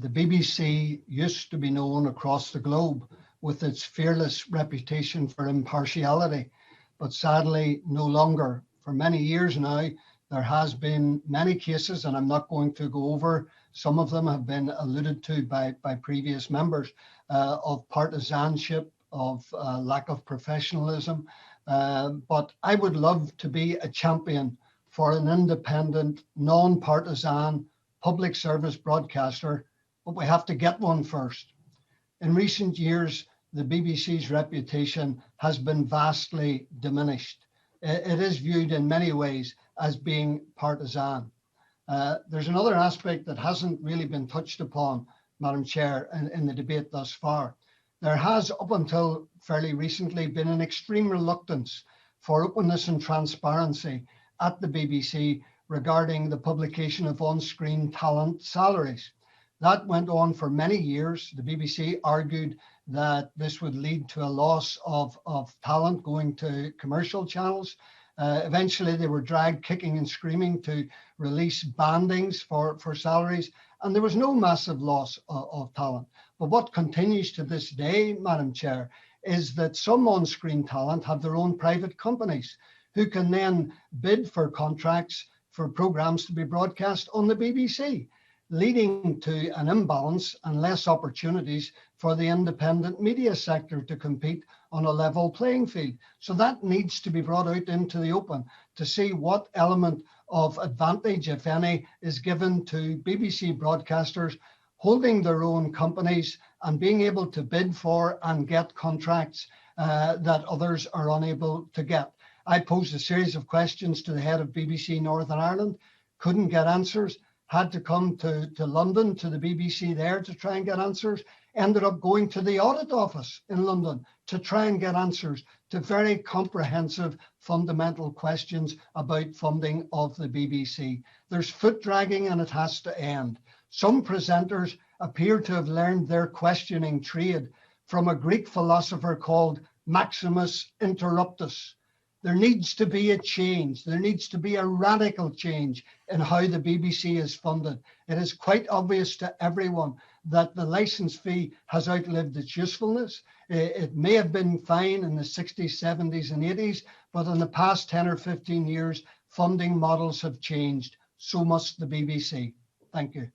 The BBC used to be known across the globe with its fearless reputation for impartiality, but sadly no longer. For many years now, there has been many cases, and I'm not going to go over, some of them have been alluded to by previous members, of partisanship, of lack of professionalism. But I would love to be a champion for an independent, non-partisan public service broadcaster, but we have to get one first. In recent years, the BBC's reputation has been vastly diminished. It is viewed in many ways as being partisan. There's another aspect that hasn't really been touched upon, Madam Chair, in the debate thus far. There has, up until fairly recently, been an extreme reluctance for openness and transparency at the BBC regarding the publication of on-screen talent salaries. That went on for many years. The BBC argued that this would lead to a loss of talent going to commercial channels. Eventually, they were dragged kicking and screaming to release bandings for salaries, and there was no massive loss of talent. But what continues to this day, Madam Chair, is that some on-screen talent have their own private companies who can then bid for contracts for programmes to be broadcast on the BBC, leading to an imbalance and less opportunities for the independent media sector to compete on a level playing field. So that needs to be brought out into the open to see what element of advantage, if any, is given to BBC broadcasters holding their own companies and being able to bid for and get contracts that others are unable to get. I posed a series of questions to the head of BBC Northern Ireland, couldn't get answers, had to come to London, to the BBC there to try and get answers, ended up going to the audit office in London to try and get answers to very comprehensive, fundamental questions about funding of the BBC. There's foot dragging and it has to end. Some presenters appear to have learned their questioning trade from a Greek philosopher called Maximus Interruptus. There needs to be a change. There needs to be a radical change in how the BBC is funded. It is quite obvious to everyone that the licence fee has outlived its usefulness. It may have been fine in the 60s, 70s and 80s, but in the past 10 or 15 years, funding models have changed. So must the BBC. Thank you.